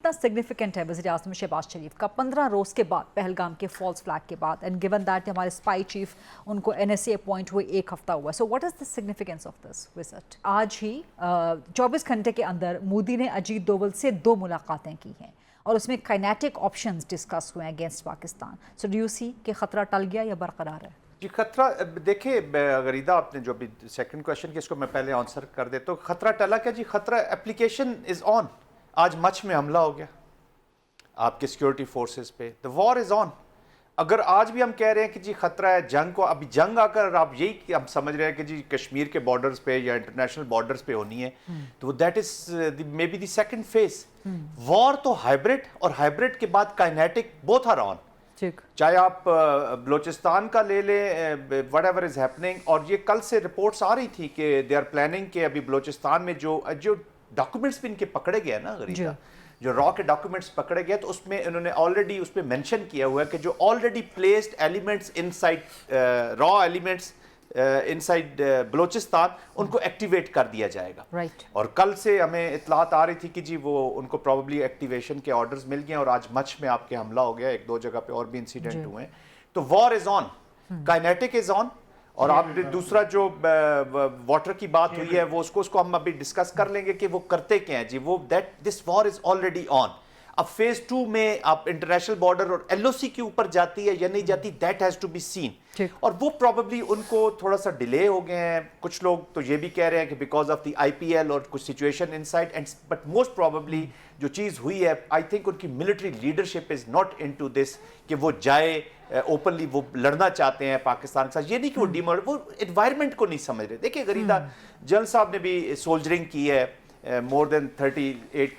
कितना सिग्निफिकेंट है वज़ीर आज़म शहबाज शरीफ का 15 रोज़ के बाद पहलगाम के फॉल्स फ्लैग के बाद, एंड गिवन दैट हमारे स्पाई चीफ उनको NSA अपॉइंट हुए 1 हफ्ता हुआ, so what is the significance of this visit? आज ही 24 घंटे के अंदर मोदी ने अजीत डोवल से 2 मुलाकातें की हैं और उसमें काइनेटिक ऑप्शंस डिस्कस हुए हैं against Pakistan. So do you see कि खतरा टल गया या बरकरार है? जी खतरा, देखिए गरीदा आपने जो भी सेकंड क्वेश्चन की इसको मैं पहले आंसर कर देता हूँ। खतरा टला क्या जी? खतरा एप्लीकेशन इज ऑन। आज मच में हमला हो गया आपके सिक्योरिटी फोर्सेस पे, द वॉर इज ऑन। अगर आज भी हम कह रहे हैं कि जी खतरा है जंग को, अभी जंग आकर आप यही हम समझ रहे हैं कि जी कश्मीर के बॉर्डर्स पे या इंटरनेशनल बॉर्डर्स पे होनी है, तो that is may be the second phase. War तो हाइब्रिड, और हाइब्रिड के बाद काइनेटिक, बोथ आर ऑन। चाहे आप बलोचिस्तान का ले लें, व्हाटएवर इज हैपनिंग, और ये कल से रिपोर्ट्स आ रही थी कि दे आर प्लानिंग कि अभी बलोचिस्तान में जो डॉक्यूमेंट्स भी इनके पकड़े गए ना गरीबा, जो रॉ के डॉक्यूमेंट्स पकड़े गए, तो उसमें इन्होंने ऑलरेडी उसमें मेंशन किया हुआ है कि जो already placed elements inside raw elements inside Balochistan, उनको एक्टिवेट कर दिया जाएगा। और कल से हमें इतलात आ रही थी कि जी वो उनको प्रॉब्ली एक्टिवेशन के ऑर्डर्स मिल गए, और आज मच में आपके हमला हो गया, 1-2 जगह पे और भी इंसिडेंट हुए हैं। तो war is on, kinetic is on. और आप दूसरा जो वाटर की बात हुई है वो उसको हम अभी डिस्कस कर लेंगे कि वो करते क्या हैं जी। वो that this war is already on. अब फेज 2 में आप इंटरनेशनल बॉर्डर और LOC के ऊपर जाती है या नहीं जाती, that has to be seen. और वो प्रॉब्ली उनको थोड़ा सा डिले हो गए हैं। कुछ लोग तो ये भी कह रहे हैं कि बिकॉज ऑफ द IPL और कुछ situation inside, and but most probably जो चीज़ हुई है, आई थिंक उनकी military leadership is not into this कि वो जाए ओपनली वो लड़ना चाहते हैं पाकिस्तान के साथ। ये नहीं कि वो डिमोड, वो एनवायरनमेंट को नहीं समझ रहे। देखिए गरीदा जनरल साहब ने भी सोल्जरिंग की है, मोर देन 37-8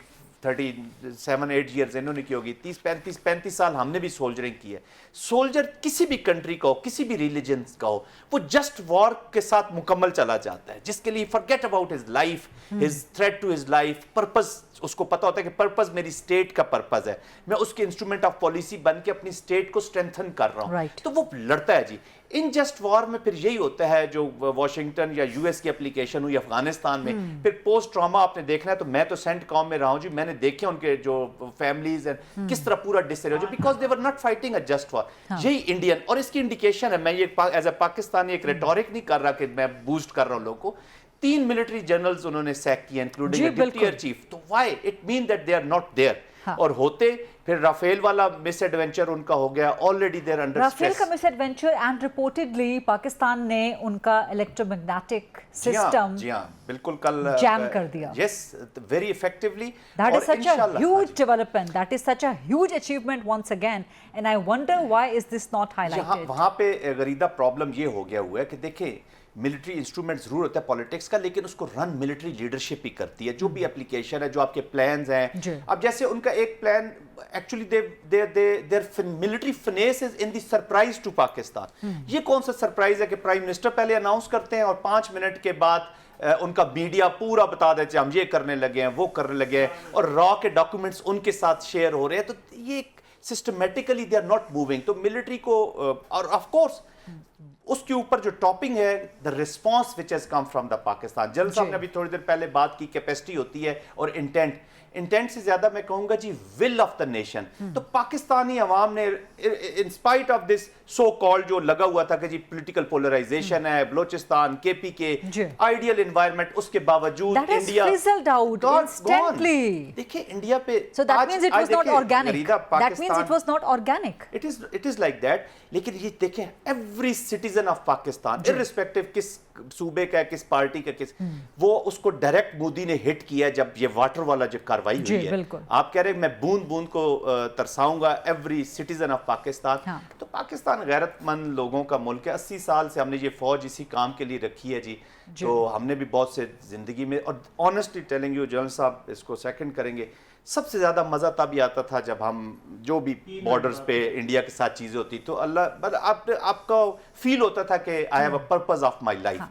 ईयर्स इन्होंने की होगी, 30-35 साल हमने भी सोल्जरिंग की है। सोल्जर किसी भी कंट्री का हो, किसी भी रिलीजन का हो, वो जस्ट वॉर के साथ मुकम्मल चला जाता है, जिसके लिए forget about his life, his threat to his life, purpose उसको पता होता है कि पर्पस मेरी स्टेट का पर्पस है, मैं उसके इंस्ट्रूमेंट ऑफ पॉलिसी बन के अपनी स्टेट को स्ट्रेंथन कर रहा हूं। तो वो लड़ता है जी। इन जस्ट वॉर में फिर यही होता है जो वॉशिंगटन या US की एप्लीकेशन हुई अफगानिस्तान में, फिर पोस्ट ट्रॉमा आपने देखना है। तो मैं तो सेंट कॉम में रहा हूं जी, मैंने देखे उनके जो फैमिलीज हैं किस तरह पूरा disarrange, because they were not fighting a just war. यही इंडियन, और इसकी इंडिकेशन है, मैं ये एज ए पाकिस्तानी एक रेटोरिक नहीं कर रहा कि मैं बूस्ट कर रहा हूं लोगों को। 3 मिलिट्री जनरल्स उन्होंने सैक किए, इंक्लूडिंग डिप्टी एयर चीफ। तो why it mean that they are not there. और होते फिर राफेल वाला मिस एडवेंचर उनका हो गया, already there under stress. Rafale का misadventure, and reportedly Pakistan ने उनका इलेक्ट्रोमैग्नेटिक सिस्टम जी हां बिल्कुल कल जैम कर दिया। Yes, very effectively. That is such a huge development, that is such a huge achievement once again, and I wonder why is this not highlighted. वहां पे गरीदा problem ये हो गया हुआ है कि देखिए मिलिट्री इंस्ट्रूमेंट जरूर होता है पॉलिटिक्स का, लेकिन उसको रन मिलिट्री लीडरशिप ही करती है। जो भी एप्लीकेशन है, जो आपके प्लान्स हैं, अब जैसे उनका एक plan actually their military finesse is in the surprise to Pakistan. ये कौन सा सरप्राइज है कि प्राइम मिनिस्टर पहले अनाउंस करते हैं और 5 मिनट के बाद उनका मीडिया पूरा बता देते हैं हम ये करने लगे हैं, वो करने लगे हैं, और रॉ के डॉक्यूमेंट्स उनके साथ शेयर हो रहे हैं। तो ये systematically they are not moving. तो मिलिट्री को, और ऑफ कोर्स उसके ऊपर जो टॉपिंग है, the response which has come from the Pakistan. General साहब ने अभी थोड़ी देर पहले बात की, कैपेसिटी होती है और इंटेंट से ज्यादा मैं कहूंगा जी विल ऑफ द नेशन। तो पाकिस्तानी अवाम ने in spite of this so called जो लगा हुआ था कि जी पॉलिटिकल पोलराइजेशन है, बलोचिस्तान KP के आइडियल एनवायरनमेंट, उसके बावजूद इंडिया देखिए इंडिया पे, so that means it was not organic, that means it was not organic, it is like that। लेकिन ये देखें every citizen of Pakistan, irrespective किस सूबे का, किस पार्टी का, किस, वो उसको डायरेक्ट मोदी ने हिट किया जब ये वाटर वाला जो कार्रवाई हुई है। आप कह रहे हैं मैं बूंद बूंद को तरसाऊंगा एवरी सिटीजन ऑफ पाकिस्तान। तो पाकिस्तान गैरतमंद लोगों का मुल्क है। 80 साल से हमने ये फौज इसी काम के लिए रखी है जी। तो हमने भी बहुत से जिंदगी में, और ऑनेस्टली टेलिंग यू, जनरल साहब इसको सेकंड करेंगे, सबसे ज्यादा मजा तभी आता था जब हम जो भी बॉर्डर्स पे इंडिया के साथ चीजें होती तो अल्लाह आपका फील होता था कि I have a purpose of my life.